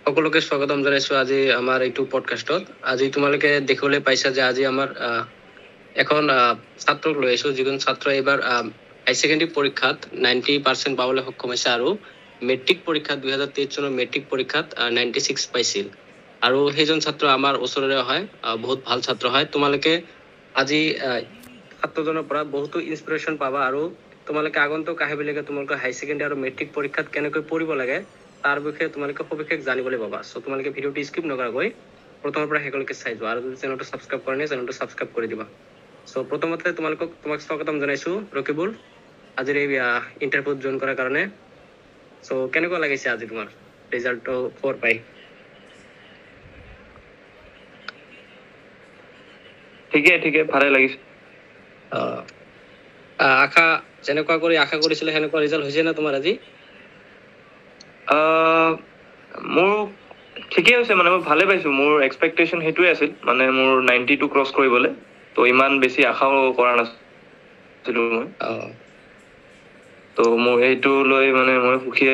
সকলোকে স্বাগতম জনাইছো আজি আমাৰ এইটো পডকাষ্টত। আজি তোমালোকে দেখিবলৈ পাইছা যে আজি আমাৰ এখন ছাত্ৰক লৈ আহিছো, যিজন ছাত্ৰ এইবাৰ হাই ছেকেণ্ডাৰী পৰীক্ষাত 90% পাবলৈ সক্ষম হৈছে আৰু মেট্ৰিক পৰীক্ষাত 2023 চনৰ মেট্ৰিক পৰীক্ষাত 96 পাইছিল। আৰু সেইজন ছাত্ৰ আমাৰ ওচৰৰে হয়, বহুত ভাল ছাত্ৰ হয়। তোমালোকে আজি ছাত্ৰজনৰ পৰা বহুতো ইনস্পিৰেশ্যন পাবা আৰু তোমালোকে আগন্তুক আহিবলৈকে তোমালোকৰ হাই ছেকেণ্ডাৰী আৰু মেট্ৰিক পৰীক্ষাত কেনেকৈ পঢ়িব লাগে তাৰ বিষয়ে তোমালোকে সবিশেষ জানিবলৈ পাবা। সো তোমালোকে ভিডিঅ'টো স্কিপ নকৰাকৈ প্ৰথমৰ পৰা শেষলৈকে চাই যোৱা আৰু যদি চেনেলটো সাবস্ক্ৰাইব কৰা নাই চেনেলটো সাবস্ক্ৰাইব কৰি দিবা। সো প্ৰথমতে তোমাক স্বাগতম জনাইছো ৰকিবুল আজিৰ এই ইন্টাৰভিউত জইন কৰাৰ কাৰণে। সো কেনেকুৱা লাগিছে আজি তোমাৰ ৰিজাল্টটো 4 পাই? ঠিকে ভালে লাগিছে। আশা যেনেকুৱা কৰি আশা কৰিছিলে সেনেকুৱা ৰিজাল্ট হৈছে না তোমাৰ আজি? মোৰ ঠিকে হৈছে, মানে মই ভালে পাইছো। মোৰ এক্সপেক্টেশ্যন সেইটোৱে আছিল, মানে মোৰ 92 ক্ৰছ কৰিবলৈ। তো ইমান বেছি আশাও কৰা নাছিলো মই। তো মোৰ সেইটো লৈ মানে মই সুখী।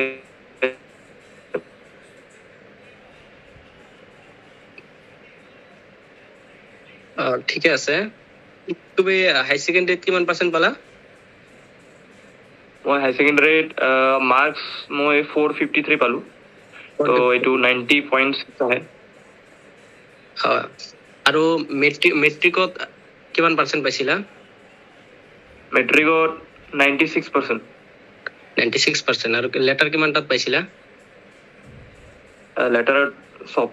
ঠিকে আছে। তুমি হাই ছেকেণ্ডাৰীত কিমান পাৰ্চেণ্ট পালা? মই হাই ছেকেণ্ডাৰীত মাৰ্কছ মই 453 পালো। তো এইটো 90.6 আহে। হয়। আৰু মেট্ৰিকত কিমান পাৰ্চেণ্ট পাইছিলা? মেট্ৰিকত 96%। 96%। আৰু লেটাৰ কিমান তাত পাইছিলা? লেটাৰত সব।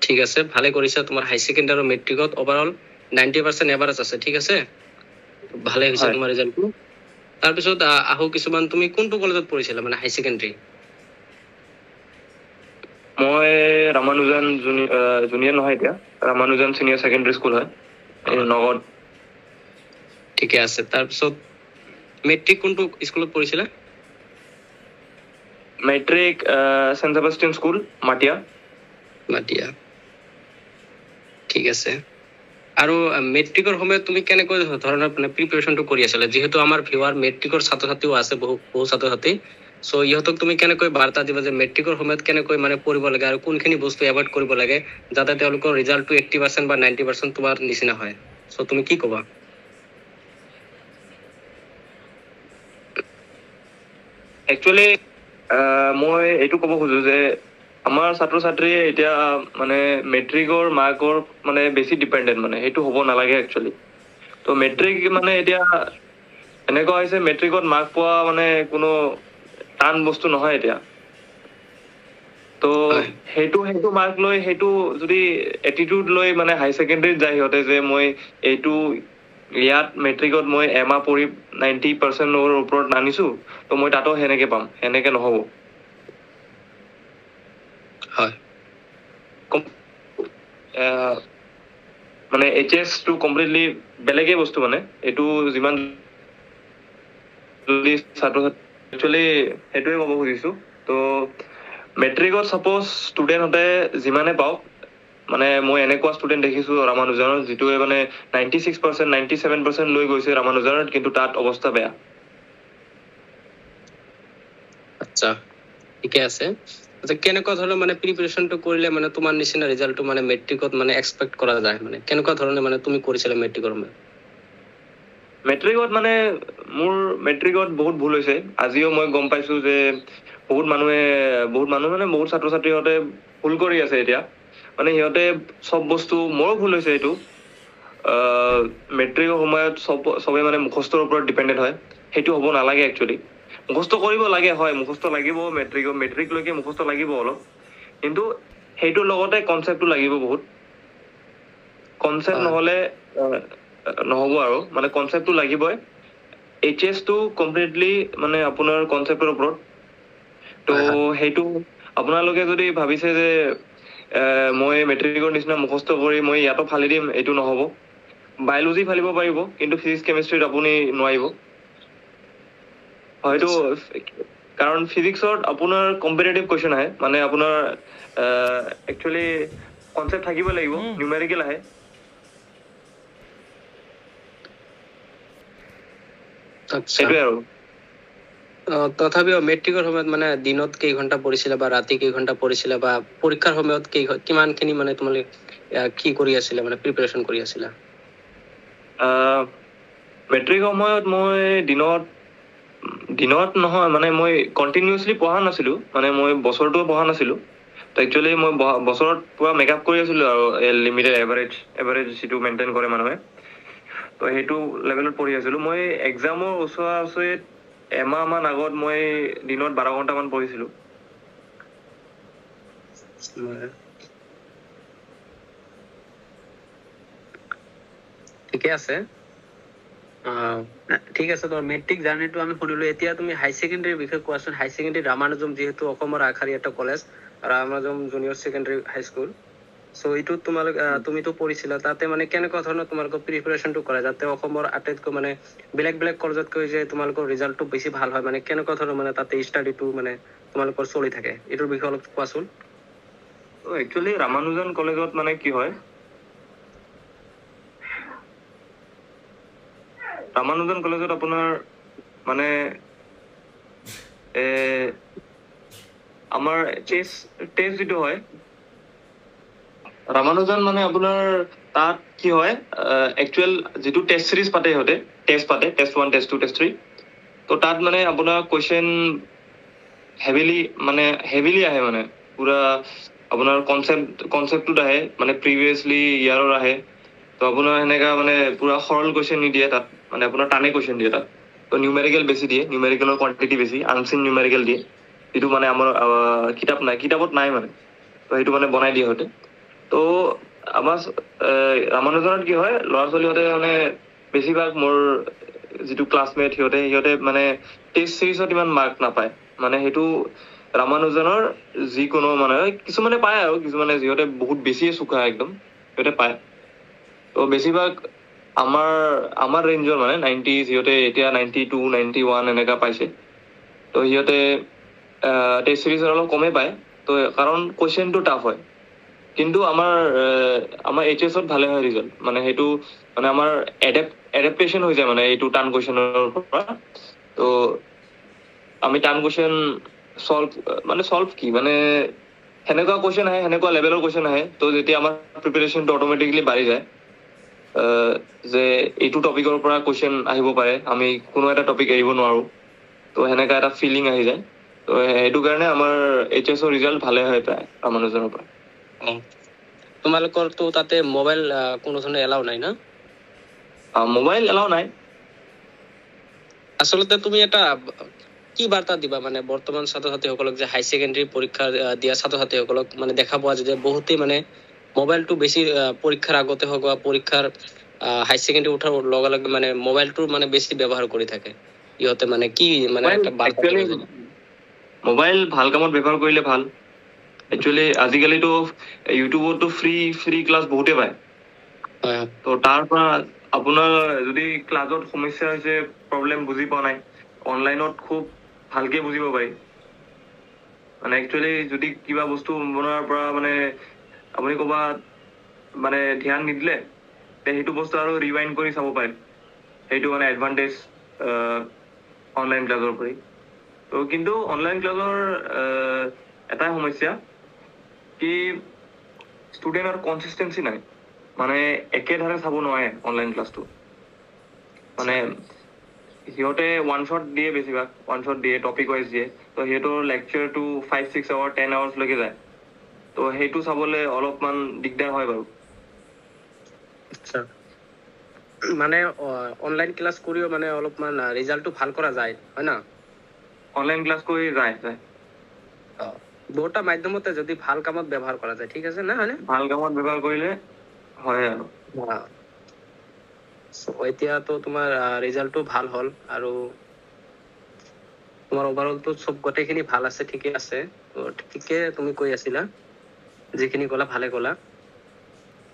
ঠিক আছে, ভালে কৰিছা। তোমাৰ হাই ছেকেণ্ডাৰী আৰু মেট্ৰিকত ওভাৰঅল 90% এভাৰেজ আছে। ঠিক আছে, ভালে হৈছে তোমাৰ ৰিজাল্টটো। তাৰপিছত আহো কিছুমান, তুমি কোনটো কলেজত পঢ়িছিলা মানে হাই ছেকেণ্ডাৰী? মই ৰামানুজন জুনিয়ৰ নহয়, এতিয়া ৰামানুজন চিনিয়ৰ ছেকেণ্ডাৰী স্কুল হয় নগদ। ঠিকে আছে। তাৰপিছত মেট্ৰিক কোনটো স্কুলত পঢ়িছিলা? মেট্ৰিক চেণ্ট ছেবাষ্টিয়ান স্কুল মাটিয়া। ঠিক আছে। আৰু মেট্ৰিকৰ সময়ত তুমি কেনেকৈ ধৰণৰ প্ৰিপাৰেশ্যনটো কৰি আছিলা? যিহেতু আমাৰ ভিউৱাৰ মেট্ৰিকৰ ছাত্ৰ ছাত্ৰীও আছে, বহু ছাত্ৰ ছাত্ৰী। সো ইহঁতক তুমি কেনেকৈ বাৰ্তা দিবা যে মেট্ৰিকৰ সময়ত কেনেকৈ মানে পঢ়িব লাগে আৰু কোনখিনি বস্তু এভইড কৰিব লাগে যাতে তেওঁলোকৰ ৰিজাল্টটো 80% বা 90% তোমাৰ নিচিনা হয়? সো তুমি কি ক'বা? একচুৱেলি মই এইটো ক'ব খোজো যে আমাৰ ছাত্ৰ ছাত্ৰীয়ে এতিয়া মানে মেট্ৰিকৰ মাৰ্কৰ মানে বেছি ডিপেণ্ডেণ্ট, মানে সেইটো হ'ব নালাগে একচুৱেলি। তো মেট্ৰিক মানে এতিয়া এনেকুৱা হৈছে, মেট্ৰিকত মাৰ্ক পোৱা মানে কোনো টান বস্তু নহয় এতিয়া। তো সেইটো মাৰ্ক লৈ, সেইটো যদি এটিটিউড লৈ মানে হাই ছেকেণ্ডাৰীত যায় সিহঁতে যে মই এইটো ইয়াত মেট্ৰিকত মই এমাহ পঢ়ি 90%ৰ ওপৰত আনিছো, তো মই তাতো সেনেকে পাম, সেনেকে নহ'ব। হয়। মানে HS টো কমপ্লিটলি বেলেগেই বস্তু, মানে এইটো যিমান ছাত্ৰ একচুৱেলি সেইটোৱে ক'ব খুজিছো। তো মেট্ৰিকত ছাপ'জ ষ্টুডেণ্টহঁতে যিমানে পাওক, মানে মই এনেকুৱা ষ্টুডেণ্ট দেখিছো ৰামানুজনত যিটোৱে মানে 96%, 97% লৈ গৈছে ৰামানুজনত, কিন্তু তাত অৱস্থা বেয়া। আচ্ছা, ঠিকে আছে। কেনেকুৱা ধৰণৰ মানে প্ৰিপাৰেশ্যনটো কৰিলে মানে তোমাৰ নিচিনা ৰিজাল্টটো মানে মেট্ৰিকত মানে এক্সপেক্ট কৰা যায়? মানে কেনেকুৱা ধৰণে মানে তুমি কৰিছিলা মেট্ৰিকৰ সময়ত? মেট্ৰিকত মানে মোৰ মেট্ৰিকত বহুত ভুল হৈছে। আজিও মই গম পাইছো যে বহুত মানুহে মানে বহুত ছাত্ৰ ছাত্ৰীহঁতে ভুল কৰি আছে এতিয়া। মানে সিহঁতে চব বস্তু, মোৰো ভুল হৈছে এইটো। মেট্ৰিকৰ সময়ত চবে মানে মুখস্থৰ ওপৰত ডিপেণ্ডেণ্ট হয়। সেইটো হ'ব নালাগে একচুৱেলি। মুখস্থ কৰিব লাগে, হয় মুখস্থ লাগিব, মেট্ৰিকলৈকে মুখস্থ লাগিব অলপ, কিন্তু সেইটোৰ লগতে কনচেপ্টটো লাগিব বহুত। কনচেপ্ট নহ'লে নহ'ব আৰু, মানে কনচেপ্টটো লাগিবই। HS টো কমপ্লিটলি মানে আপোনাৰ কনচেপ্টৰ ওপৰত। তো সেইটো আপোনালোকে যদি ভাবিছে যে মই মেট্ৰিকৰ নিচিনা মুখস্থ কৰি মই ইয়াতো ফালি দিম, এইটো নহ'ব। বায়'লজি ফালিব পাৰিব, কিন্তু ফিজিক্স কেমেষ্ট্ৰিত আপুনি নোৱাৰিব। হয়তো কাৰণ ফিজিক্সত আপোনাৰ কম্পিটিটিভ কুৱেশ্যন আহে, মানে আপোনাৰ একচুৱেলি কনচেপ্ট থাকিব লাগিব, নিউমেৰিকেল আহে। সেইটোৱে আৰু। তথাপিও মেট্ৰিকৰ সময়ত মানে দিনত কেইঘণ্টা পঢ়িছিলা বা ৰাতি কেইঘণ্টা পঢ়িছিলা বা পৰীক্ষাৰ সময়ত কিমানখিনি মানে তোমালোকে কি কৰি আছিলা মানে প্ৰিপাৰেচন কৰি আছিলা? মেট্ৰিক সময়ত মই দিনত নহয় মানে মই কণ্টিনিউচলি পঢ়া নাছিলোঁ, মানে মই বছৰটো পঢ়া নাছিলোঁ। তো একচুৱেলি মই বছৰত পুৰা মেকআপ কৰি আছিলোঁ আৰু লিমিটেড এভাৰেজ যিটো মেইনটেইন কৰে মানুহে, তো সেইটো লেভেলত পঢ়ি আছিলোঁ। মই এক্সামৰ ওচৰত এমাহমান আগত মই দিনত 12 ঘণ্টামান পঢ়িছিলোঁ। ঠিকে আছে। ঠিক আছে, তোমাৰ মেট্ৰিক জাৰ্নিটো আমি শুনিলো। এতিয়া তুমি হাই ছেকেণ্ডাৰীৰ বিষয়ে কোৱাচোন। হাই ছেকেণ্ডাৰী ৰামানুজম যিহেতু অসমৰ আগশাৰী এটা college, Ramanujam junior secondary high school, চ' এইটোত তুমিতো পঢ়িছিলা, তাতে মানে কেনেকুৱা ধৰণৰ তোমালোকৰ প্ৰিপাৰেচনটো কৰা, যাতে অসমৰ আটাইতকৈ মানে বেলেগ কলেজতকৈ যে তোমালোকৰ ৰিজাল্টটো বেছি ভাল হয়, মানে কেনেকুৱা ধৰণৰ মানে তাতে ষ্টাডিটো মানে তোমালোকৰ চলি থাকে, এইটোৰ বিষয়ে অলপ কোৱাচোন। একচুৱেলি ৰামানুজন কলেজত মানে কি হয়, ৰামানুজন কলেজত আপোনাৰ মানে আমাৰ টেষ্ট যিটো হয়, ৰামানুজন মানে আপোনাৰ তাত কি হয়, একচুৱেল যিটো টেষ্ট চিৰিজ পাতে সিহঁতে, টেষ্ট 1, টেষ্ট 2, টেষ্ট 3, তো তাত মানে আপোনাৰ কুৱেশ্যন হেভিলি আহে, মানে পুৰা আপোনাৰ কনচেপ্টটোত আহে, মানে প্ৰিভিয়াছলি ইয়াৰৰ আহে। তো আপোনাৰ সেনেকা মানে পুৰা সৰল কুৱেশ্যন নিদিয়ে তাত, মানে আপোনাৰ টানে কুৱেশ্যন দিয়ে তাত। তো নিউমেৰিকেল বেছি দিয়ে, নিউমেৰিকেলৰ কোৱান্টিটি বেছি, আনচিন নিউমেৰিকেল দিয়ে, যিটো মানে আমাৰ কিতাপত নাই মানে। তো সেইটো মানে বনাই দিয়ে সিহঁতে। তো আমাৰ ৰামানুজনত কি হয়, ল'ৰা ছোৱালীহঁতে মানে বেছিভাগ মোৰ যিটো ক্লাছমেট সিহঁতে মানে টেষ্ট চিৰিজত ইমান মাৰ্ক নাপায়। মানে সেইটো ৰামানুজনৰ যিকোনো মানে কিছুমানে পায় আৰু কিছুমানে যিহঁতে বহুত বেছিয়ে চোকা একদম সিহঁতে পায়। তো বেছিভাগ আমাৰ ৰেঞ্জৰ মানে 90, সিহঁতে এতিয়া 92, 91 এনেকা পাইছে। তো সিহঁতে টেষ্ট চিৰিজত অলপ কমেই পায়, তো কাৰণ কুৱেশ্যনটো টাফ হয়। কিন্তু আমাৰ এইচএছত ভালে হয় ৰিজাল্ট, মানে সেইটো মানে আমাৰ এডাপ্টেশ্যন হৈ যায় মানে এইটো টান কুৱেশ্যনৰ পৰা। তো আমি টান কুৱেশ্যন সলভ কি মানে সেনেকুৱা কুৱেশ্যন আহে, সেনেকুৱা লেভেলৰ কুৱেশ্যন আহে। তো যেতিয়া আমাৰ প্ৰিপাৰেশ্যনটো অট'মেটিকলি বাঢ়ি যায়, যে এইটো টপিকৰ পৰা কুৱেশ্যন আহিব পাৰে, আমি কোনো এটা টপিক এৰিব নোৱাৰোঁ, তো সেনেকা এটা ফিলিং আহি যায়। তো সেইটো কাৰণে আমাৰ এইচএছৰ ৰিজাল্ট ভালে হয় প্ৰায় ৰামানুজনৰ পৰা। তোমালোকৰতো তাতে মোবাইল কোনো ধৰণৰ এলাও নাই না? মোবাইল এলাও নাই। আচলতে তুমি এটা কি বাৰ্তা দিবা মানে বৰ্তমান ছাত্ৰ ছাত্ৰীসকলক, যে হাই ছেকেণ্ডাৰী পৰীক্ষা দিয়া ছাত্ৰ ছাত্ৰীসকলক মানে দেখা পোৱা যায় যে বহুতেই মানে মোবাইলটো বেছি পৰীক্ষাৰ আগতে হওক বা পৰীক্ষাৰ হাই ছেকেণ্ডাৰী উঠাৰ লগে লগে মানে মোবাইলটো মানে বেছি ব্যৱহাৰ কৰি থাকে। ইহঁতে মানে কি মানে একটা বাৰ্তা দিব যে মোবাইল ভাল কামত ব্যৱহাৰ কৰিলে ভাল। একচুৱেলি আজিকালিতো ইউটিউবতো ফ্ৰী ক্লাছ বহুতে পায়। তো তাৰ পৰা আপোনাৰ যদি ক্লাছত সমস্যা হৈছে, প্ৰব্লেম বুজি পোৱা নাই, অনলাইনত খুব ভালকে বুজিব পাৰি। মানে একচুৱেলি যদি কিবা বস্তু বনোৱাৰ পৰা মানে আপুনি ক'ৰবাত মানে ধ্যান নিদিলে, সেইটো বস্তু আৰু ৰিৱাইণ্ড কৰি চাব পাৰে। সেইটো মানে এডভান্টেজ অনলাইন ক্লাছৰ কৰি। তো কিন্তু অনলাইন ক্লাছৰ এটাই সমস্যা কি ষ্টুডেণ্টৰ কনচিষ্টেঞ্চি নাই, মানে একেধাৰে চাব নোৱাৰে অনলাইন ক্লাছটো। মানে সিহঁতে ওৱান শ্বট দিয়ে, বেছিভাগ ওৱান শ্বট দিয়ে, টপিক ৱাইজ দিয়ে। তো সিহঁতৰ লেকচাৰটো 5-6 আৱাৰ 10 আৱাৰ্ছলৈকে যায়। তো সেইটো চাবলৈ অলপমান দিগদাৰ হয় বাৰু। আচ্ছা, মানে অনলাইন ক্লাছ কৰিও মানে অলপমান ৰিজাল্টটো ভাল কৰা যায়, হয় না? অনলাইন ক্লাছ কৰি যায়। দুটা মাধ্যমতে যদি ভাল কামত ব্যৱহাৰ কৰা যায়, ঠিক আছে না, হয়নে? ভাল কামত ব্যৱহাৰ কৰিলে হয় আৰু। এতিয়াতো তোমাৰ ৰিজাল্টটো ভাল হ'ল আৰু তোমাৰ ওভাৰঅলটো চব গোটেইখিনি ভাল আছে, ঠিকে আছে। ঠিকে তুমি কৈ আছিলা, যিখিনি ক'লা ভালে ক'লা।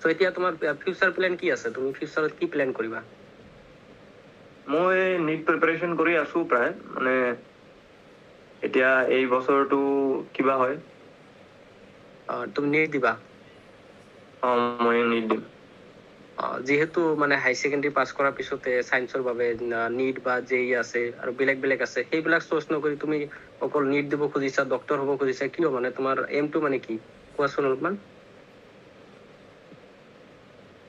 ত' এতিয়া তোমাৰ ফিউচাৰ প্লেন কি আছে? তুমি ফিউচাৰত কি প্লেন কৰিবা? মই নিট প্ৰিপাৰেশ্যন কৰি আছো প্ৰায়, মানে এতিয়া এই বছৰটো কিবা হয়। তুমি নিট দিবা? মই নিট দিম। যিহেতু মানে হাই ছেকেণ্ডেৰী পাছ কৰাৰ পিছতে চায়েন্সৰ বাবে নিট বা জেই আছে আৰু বেলেগ বেলেগ আছে, সেইবিলাক চ'চ নকৰি তুমি অকল নিট দিব খুজিছা, ডক্তৰ হ'ব খুজিছা, কিয় মানে তোমাৰ এমটো মানে কি কোৱাচোন অলপমান।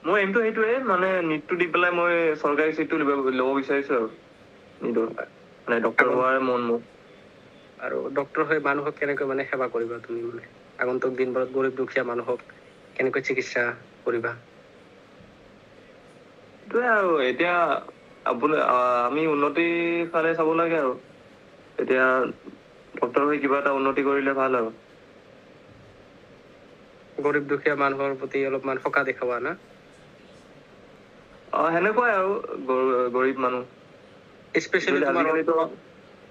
মোৰ এমটো সেইটোৱে, মানে নিটটো দি পেলাই মই চৰকাৰী চিটটো ল'ব বিচাৰিছো আৰু নিটৰ, মানে ডক্তৰ হোৱাৰ মন মোৰ। আৰু ডক্তৰ হৈ মানুহক কেনেকৈ মানে সেৱা কৰিবা তুমি, মানে আগন্তুক দিনবোৰত গৰীব দুখীয়া মানুহক কেনেকৈ চিকিৎসা কৰিবা? সেইটোৱে আৰু এতিয়া আমি উন্নতিৰ ফালে চাব লাগে আৰু এতিয়া ডক্তৰ হৈ কিবা এটা উন্নতি কৰিলে ভাল আৰু গৰীব দুখীয়া মানুহৰ প্ৰতি অলপমান সকাহ দেখাবা না। সেনেকুৱাই আৰু গৰীব মানুহ, স্পেচিয়েলি আজিকালিতো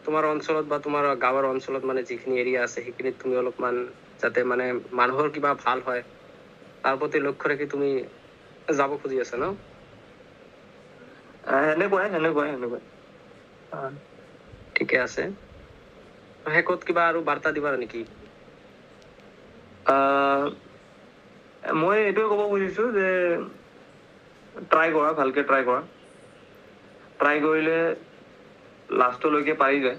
তোমাৰ অঞ্চলত বা তোমাৰ গাঁৱৰ অঞ্চলত মানে যিখিনি এৰিয়া আছে সেইখিনিত তুমি অলপমান যাতে মানে মানুহৰ কিবা ভাল হয় তাৰ প্ৰতি লক্ষ্য ৰাখি তুমি যাব খুজি আছা ন। সেনেকুৱাই ঠিকে আছে। শেষত কিবা আৰু বাৰ্তা দিবা নেকি? মই এইটোৱে ক'ব খুজিছো যে ভালকে ট্ৰাই কৰা, ট্ৰাই কৰিলে লাষ্টলৈকে পাৰি যায়।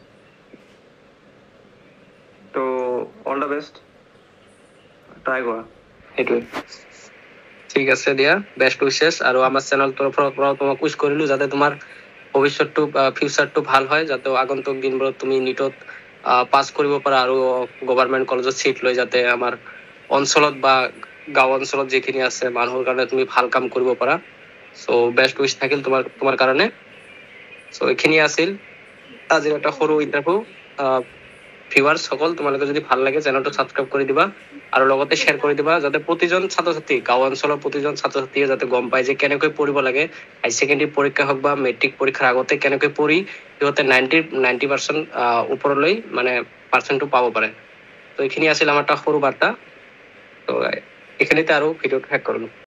ত' অল দ্য বেষ্ট, ট্ৰাই কৰা, সেইটোৱে। ঠিক আছে দিয়া, বেষ্ট উইচেছ। আৰু আমাৰ চেনেল তৰফৰ পৰা তোমাক উইচ কৰিলো যাতে তোমাৰ ভৱিষ্যতটো ফিউচাৰটো ভাল হয়, যাতে আগন্তুক দিনবোৰত তুমি নিটত পাছ কৰিব পাৰা আৰু গভৰ্ণমেণ্ট কলেজত চিট লৈ যাতে আমাৰ অঞ্চলত বা গাঁও অঞ্চলত যিখিনি আছে মানুহৰ কাৰণে তুমি ভাল কাম কৰিব পাৰা। চ' বেষ্ট উইচ থাকিল তোমাৰ কাৰণে। চ' এইখিনি আছিল আজিৰ এটা সৰু ইণ্টাৰভিউ। ভিউৱাৰ্ছ সকল, তোমালোকে যদি ভাল লাগে চেনেলটো ছাবস্ক্ৰাইব কৰি দিবা আৰু লগতে শ্বেয়াৰ কৰি দিবা, যাতে প্ৰতিজন ছাত্ৰ ছাত্ৰী, গাঁও অঞ্চলৰ প্ৰতিজন ছাত্ৰ ছাত্ৰীয়ে যাতে গম পায় যে কেনেকৈ পঢ়িব লাগে, হাই ছেকেণ্ডেৰী পৰীক্ষা হওক বা মেট্ৰিক পৰীক্ষাৰ আগতে কেনেকৈ পঢ়ি সিহঁতে 90% ওপৰলৈ মানে পাৰ্চেণ্টটো পাব পাৰে। ত' এইখিনি আছিল আমাৰ এটা সৰু বাৰ্তা। ত' এইখিনিতে আৰু ভিডিঅ'টো শেষ কৰিলো।